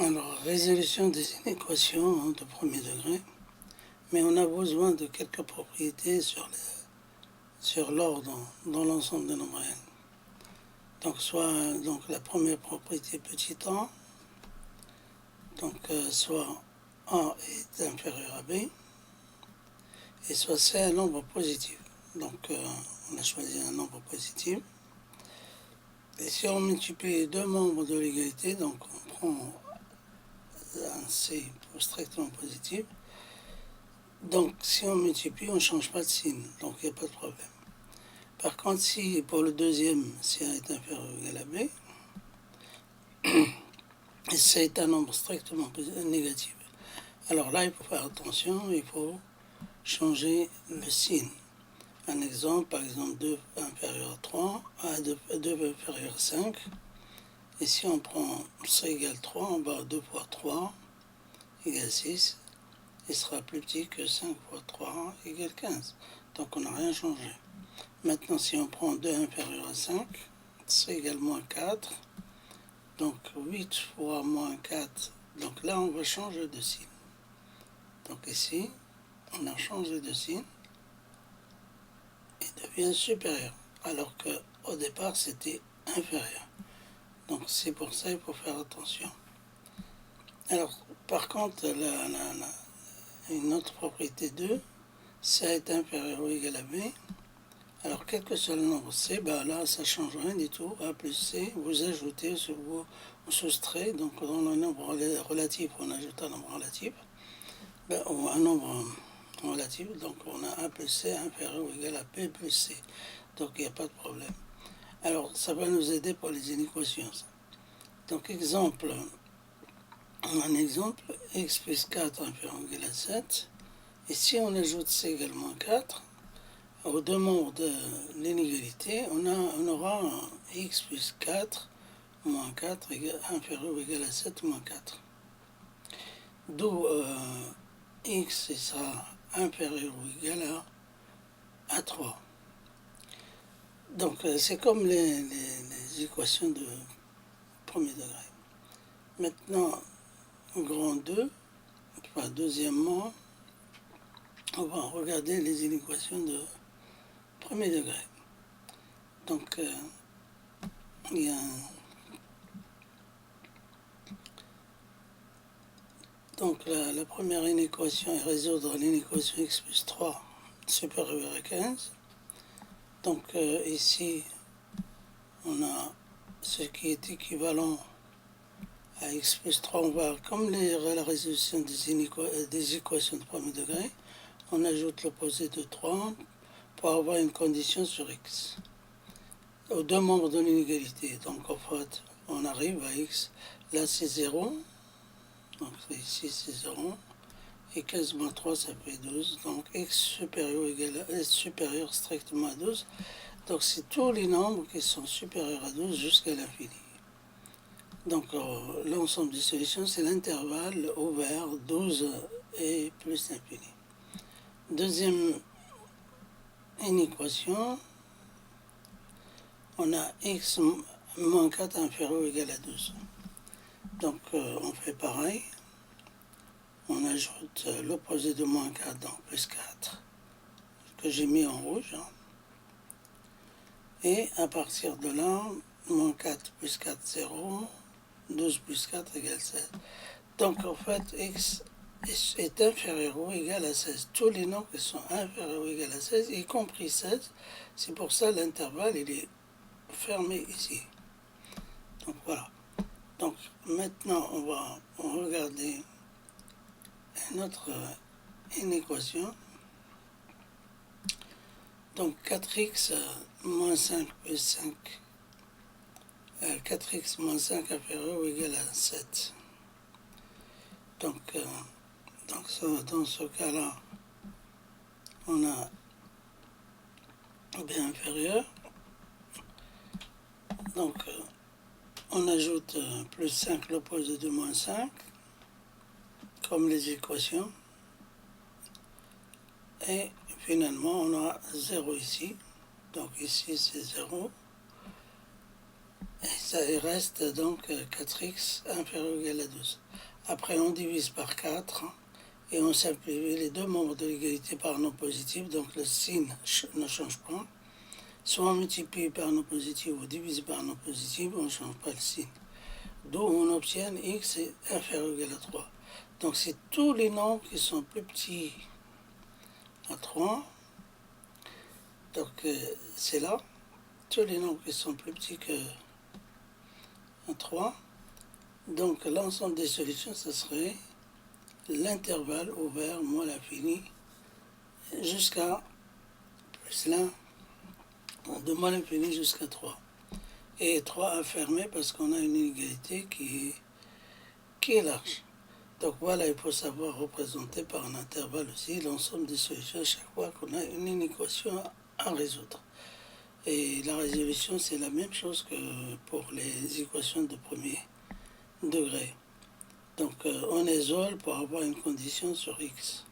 Alors, résolution des inéquations de premier degré, mais on a besoin de quelques propriétés sur l'ordre dans l'ensemble des nombres réels. Donc la première propriété petit a, soit a est inférieur à b, et soit c un nombre positif. Donc on a choisi un nombre positif. Et si on multiplie les deux membres de l'égalité, donc on prend un c pour strictement positif. Donc si on multiplie, on ne change pas de signe, donc il n'y a pas de problème. Par contre, si pour le deuxième, si a est inférieur ou égal à b, et c est un nombre strictement négatif, alors là, il faut faire attention, il faut changer le signe. Un exemple, par exemple, 2 inférieur à 3, 2 inférieur à 5. Et si on prend c égale 3, on va 2 fois 3 égale 6. Il sera plus petit que 5 fois 3 égale 15. Donc on n'a rien changé. Maintenant, si on prend 2 inférieur à 5, c égale moins 4. Donc 8 fois moins 4. Donc là, on va changer de signe. Donc ici, on a changé de signe. Il devient supérieur, alors qu'au départ, c'était inférieur. Donc c'est pour ça qu'il faut faire attention. Alors, par contre, une autre propriété 2, c est inférieur ou égal à b. Alors, quel que soit le nombre c, là, ça ne change rien du tout. A plus c, vous ajoutez, vous soustrait, donc dans le nombre relatif, on ajoute un nombre relatif, ou un nombre relatif, donc on a a plus c inférieur ou égal à b plus c. Donc, il n'y a pas de problème. Alors, ça va nous aider pour les inéquations. Donc, exemple, un exemple, x plus 4 inférieur ou égal à 7. Et si on ajoute c égale moins 4, aux deux membres de l'inégalité, on aura x plus 4 moins 4 inférieur ou égal à 7 moins 4. D'où x sera inférieur ou égal à 3. Donc c'est comme les équations de premier degré. Maintenant, grand 2, enfin deuxièmement, on va regarder les inéquations de premier degré. Donc, il y a donc la première inéquation est résoudre l'inéquation x plus 3 supérieur à 15. Donc ici, on a ce qui est équivalent à x plus 3. On va, comme la résolution des équations de premier degré, on ajoute l'opposé de 3 pour avoir une condition sur x aux deux membres de l'inégalité. Donc en fait, on arrive à x, là c'est 0, donc ici c'est 0, et 15 moins 3 ça fait 12, donc x supérieur supérieur strictement à 12, donc c'est tous les nombres qui sont supérieurs à 12 jusqu'à l'infini. Donc l'ensemble des solutions, c'est l'intervalle ouvert 12 et plus l'infini. Deuxième inéquation, on a x moins 4 inférieur ou égal à 12. Donc on fait pareil. On ajoute l'opposé de moins 4, donc plus 4, que j'ai mis en rouge. Et à partir de là, moins 4 plus 4, 0. 12 plus 4 égale 16. Donc en fait, x est inférieur ou égal à 16. Tous les nombres qui sont inférieurs ou égal à 16, y compris 16, c'est pour ça l'intervalle il est fermé ici. Donc voilà. Donc maintenant on va regarder une autre inéquation. Donc 4x moins 5 plus 5, 4x moins 5 inférieur ou égal à 7. Donc dans ce cas-là, on a b inférieur. Donc on ajoute plus 5 l'opposé de moins 5, comme les équations. Et finalement, on aura 0 ici. Donc ici, c'est 0. Et ça il reste donc 4x inférieur ou égal à 12. Après, on divise par 4 et on simplifie les deux membres de l'égalité par un nom positif, donc le signe ne change pas. Soit on multiplie par un nom positif ou divise par un nom positif, on ne change pas le signe. D'où on obtient x est inférieur ou égal à 3. Donc c'est tous les nombres qui sont plus petits à 3. Donc c'est là, tous les nombres qui sont plus petits que 3. Donc l'ensemble des solutions, ce serait l'intervalle ouvert moins l'infini jusqu'à plus l'un, de moins l'infini jusqu'à 3. Et 3 à fermer parce qu'on a une inégalité qui est large. Donc voilà, il faut savoir représenter par un intervalle aussi l'ensemble des solutions à chaque fois qu'on a une équation à résoudre. Et la résolution, c'est la même chose que pour les équations de premier degré. Donc on isole pour avoir une condition sur x.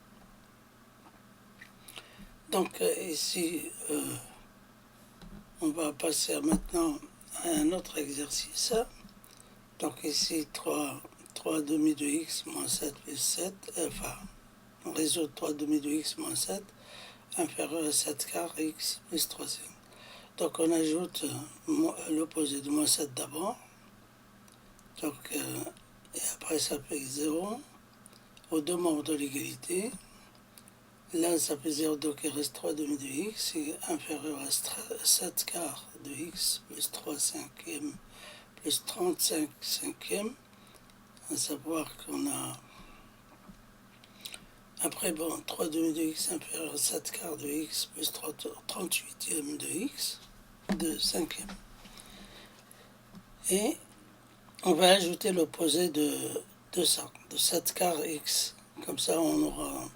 Donc ici, on va passer maintenant à un autre exercice. Donc ici, 3 demi de x moins 7 plus 7, enfin, on résout 3 demi de x moins 7 inférieur à 7 quart x plus 3. Donc on ajoute l'opposé de moins 7 d'abord. Donc, et après ça fait 0 aux deux membres de l'égalité. Là ça fait 0, donc il reste 3 demi de x est inférieur à 7 quarts de x plus 3 cinquièmes plus 35 cinquièmes. À savoir qu'on a, après, bon, 3 demi de x inférieur à 7 quarts de x plus 38e de x, de 5e. Et on va ajouter l'opposé de ça, de 7 quarts x. Comme ça, on aura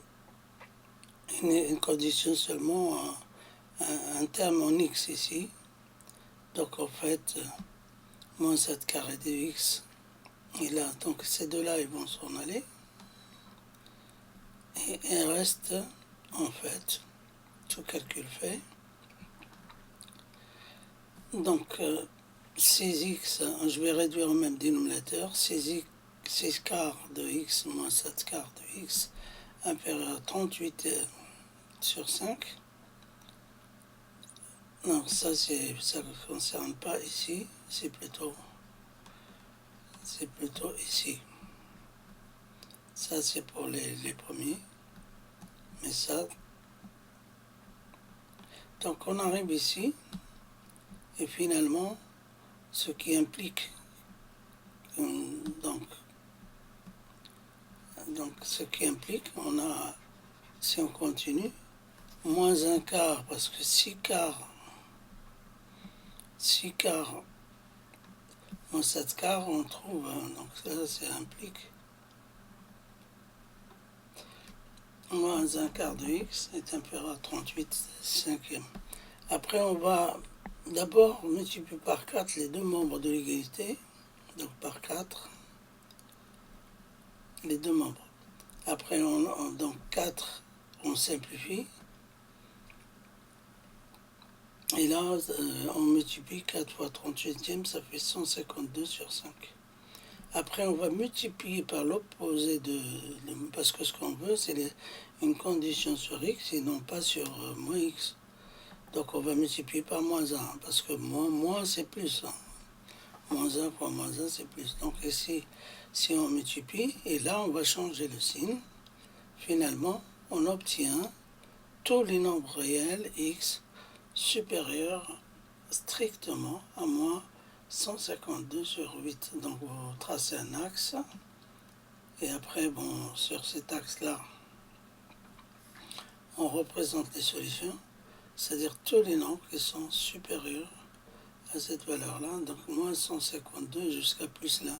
une condition seulement, un terme en x ici. Donc, en fait, moins 7 carré de x. Et là, donc ces deux-là, ils vont s'en aller. Et il reste, en fait, tout calcul fait. Donc, 6x, je vais réduire au même dénominateur. 6 quarts de x moins 7 quarts de x inférieur à 38 sur 5. Non, ça ne concerne pas ici, c'est plutôt ici. Ça, c'est pour les premiers. Mais ça... Donc, on arrive ici. Et finalement, ce qui implique... Donc ce qui implique, on a... Si on continue, moins un quart, parce que 6 quarts, moins 7 quarts, on trouve... Donc ça implique... Moins un quart de x est inférieur à 38 cinquièmes. Après, on va d'abord multiplier par 4 les deux membres de l'égalité. Donc par 4, les deux membres. Après, donc 4, on simplifie. Et là, on multiplie 4 fois 38e, ça fait 152 sur 5. Après, on va multiplier par l'opposé parce que ce qu'on veut, c'est une condition sur x et non pas sur moins x. Donc, on va multiplier par moins 1, parce que moins c'est plus. Moins 1 fois moins 1, c'est plus. Donc, ici, si on multiplie, et là, on va changer le signe. Finalement, on obtient tous les nombres réels x supérieurs strictement à moins 152 sur 8. Donc vous tracez un axe. Et après, bon, sur cet axe-là, on représente les solutions, c'est-à-dire tous les nombres qui sont supérieurs à cette valeur-là. Donc moins 152 jusqu'à plus 1.